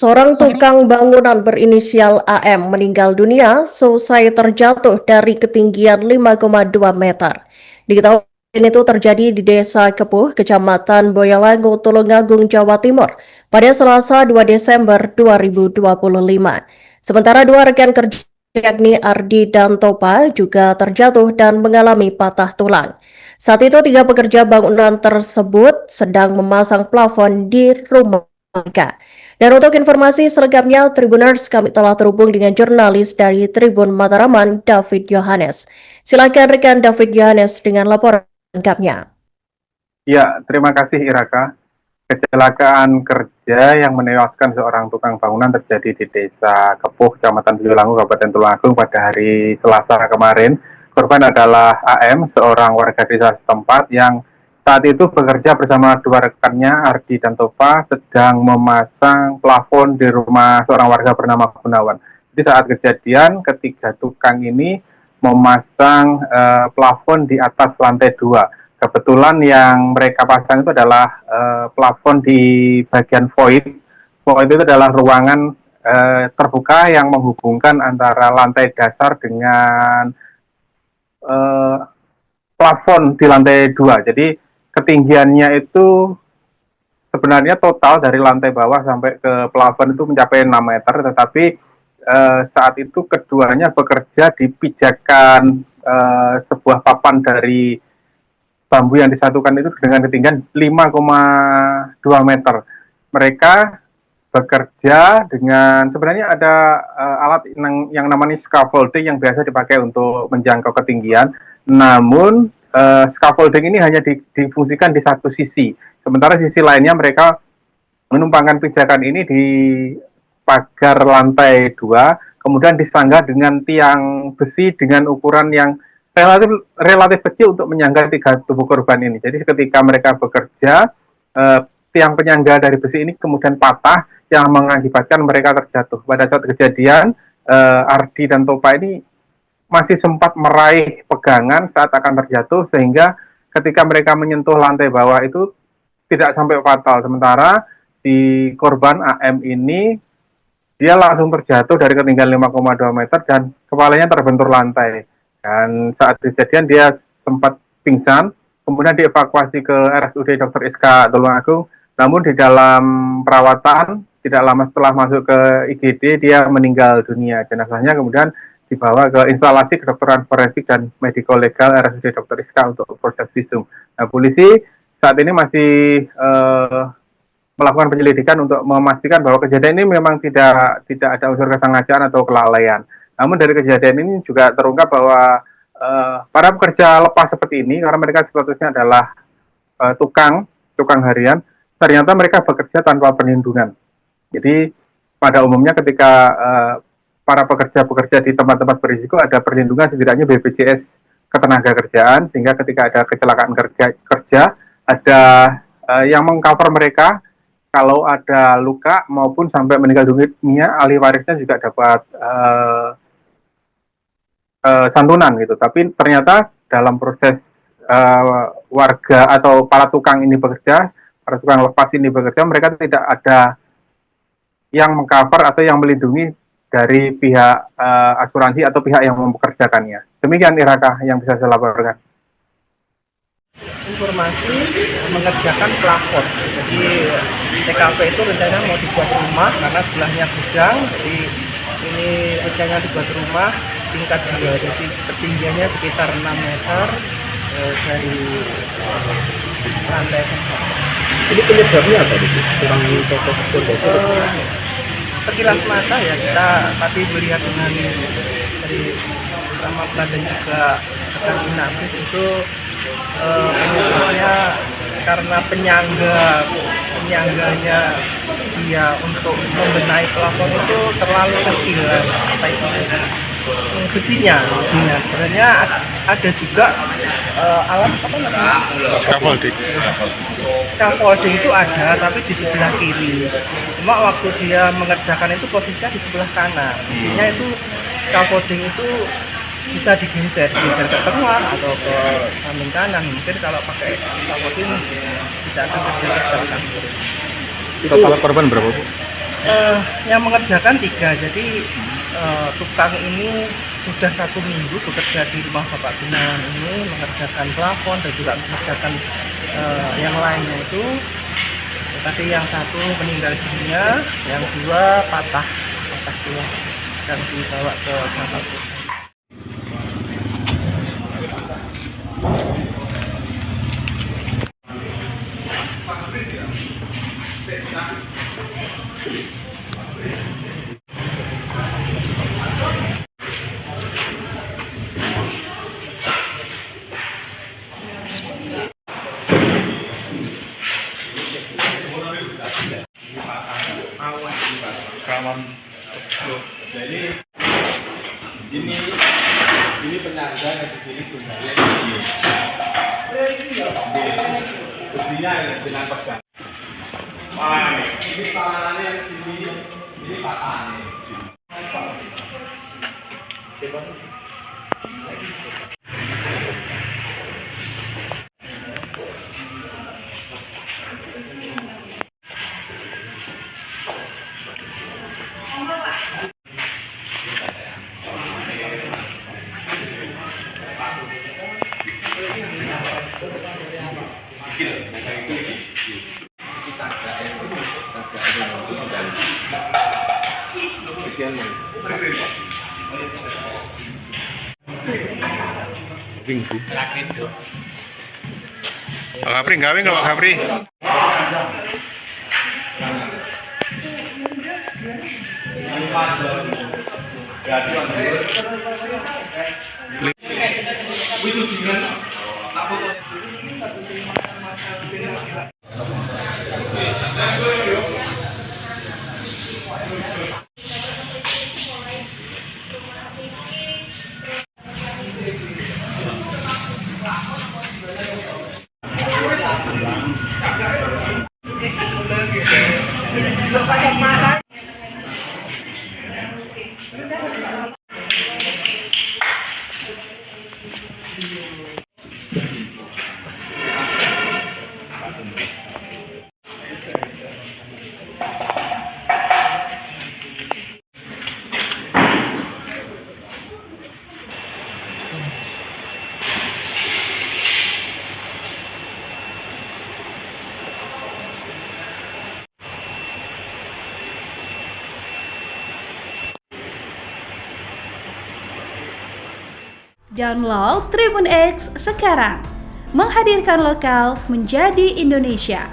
Seorang tukang bangunan berinisial AM meninggal dunia selesai terjatuh dari ketinggian 5,2 meter. Diketahui ini itu terjadi di Desa Kepuh, Kecamatan Boyolangu, Tulungagung, Jawa Timur pada Selasa 2 Desember 2025. Sementara dua rekan kerja yakni Ardi dan Topa juga terjatuh dan mengalami patah tulang. Saat itu tiga pekerja bangunan tersebut sedang memasang plafon di rumah mereka. Dan untuk informasi selengkapnya, Tribuners, kami telah terhubung dengan jurnalis dari Tribun Mataraman, David Yohanes. Silakan rekan David Yohanes dengan laporan lengkapnya. Ya, terima kasih Iraka. Kecelakaan kerja yang menewaskan seorang tukang bangunan terjadi di Desa Kepuh, Kecamatan Boyolangu, Kabupaten Tulungagung pada hari Selasa kemarin. Korban adalah AM, seorang warga desa setempat yang saat itu bekerja bersama dua rekannya, Ardi dan Topa, sedang memasang plafon di rumah seorang warga bernama Gunawan. Jadi saat kejadian, ketiga tukang ini memasang plafon di atas lantai 2. Kebetulan yang mereka pasang itu adalah plafon di bagian void. Void itu adalah ruangan terbuka yang menghubungkan antara lantai dasar dengan plafon di lantai 2. Jadi ketinggiannya itu sebenarnya total dari lantai bawah sampai ke plafon itu mencapai 6 meter, tetapi saat itu keduanya bekerja di pijakan sebuah papan dari bambu yang disatukan itu dengan ketinggian 5,2 meter. Mereka bekerja dengan, sebenarnya ada alat yang namanya scaffolding yang biasa dipakai untuk menjangkau ketinggian, namun scaffolding ini hanya difungsikan di satu sisi, sementara sisi lainnya mereka menumpangkan pijakan ini di pagar lantai 2, kemudian disanggah dengan tiang besi dengan ukuran yang relatif kecil untuk menyangga tiga tubuh korban ini. Jadi ketika mereka bekerja, tiang penyangga dari besi ini kemudian patah yang mengakibatkan mereka terjatuh. Pada saat kejadian, Ardi dan Topa ini masih sempat meraih pegangan saat akan terjatuh, sehingga ketika mereka menyentuh lantai bawah itu tidak sampai fatal. Sementara di korban AM ini, dia langsung terjatuh dari ketinggian 5,2 meter dan kepalanya terbentur lantai. Dan saat kejadian dia sempat pingsan, kemudian dievakuasi ke RSUD Dr. Iska Tulungagung, namun di dalam perawatan tidak lama setelah masuk ke IGD dia meninggal dunia. Jenazahnya kemudian dibawa ke instalasi kedokteran forensik dan mediko legal RSUD Dr. Iska untuk proses visum. Nah, polisi saat ini masih melakukan penyelidikan untuk memastikan bahwa kejadian ini memang tidak ada unsur kesengajaan atau kelalaian. Namun dari kejadian ini juga terungkap bahwa para pekerja lepas seperti ini, karena mereka statusnya adalah tukang harian, ternyata mereka bekerja tanpa perlindungan. Jadi pada umumnya ketika para pekerja bekerja di tempat-tempat berisiko ada perlindungan setidaknya BPJS Ketenagakerjaan, sehingga ketika ada kecelakaan kerja ada yang mengcover mereka. Kalau ada luka maupun sampai meninggal dunia, ahli warisnya juga dapat santunan gitu. Tapi ternyata dalam proses warga atau para tukang ini bekerja, para tukang lepas ini bekerja, mereka tidak ada yang mengcover atau yang melindungi dari pihak asuransi atau pihak yang mempekerjakannya. Demikian Iraka yang bisa saya laporkan. Informasi mengerjakan plafon. Jadi TKP itu rencananya mau dibuat rumah karena sebelahnya gudang. Jadi ini rencananya dibuat rumah tingkat 2. Jadi ketinggiannya sekitar 6 meter dari lantai dasar. Ini penyebabnya apa itu? Kurang cocok pondasi? Sekilas mata ya kita tadi melihat dengan dari pertama dan juga rekan Inafis itu penyebabnya karena penyangganya dia untuk membenahi plafon itu terlalu kecil, besinya sebenarnya ada juga alat apa namanya scaffolding itu ada, tapi di sebelah kiri. Cuma waktu dia mengerjakan itu posisinya di sebelah kanan. Intinya itu scaffolding itu bisa digeser ke tengah atau ke samping kanan. Mungkin kalau pakai scaffolding tidak akan terjadi kecelakaan. Total korban berapa, Bu? Yang mengerjakan 3, jadi tukang ini sudah 1 minggu bekerja di rumah Bapak Gunawan ini, mengerjakan plafon dan juga mengerjakan yang lainnya itu. Tadi yang 1 meninggal dunia, yang 2 patah tulang dan dibawa ke Singapura. Jadi ini penyangga yang di sini tunggalnya ini. Besinya dengan pegang. Ini tangannya yang sini, ini patahnya. Pak Kapri, gawing nggak Pak Kapri? Download Tribun X sekarang, menghadirkan lokal menjadi Indonesia.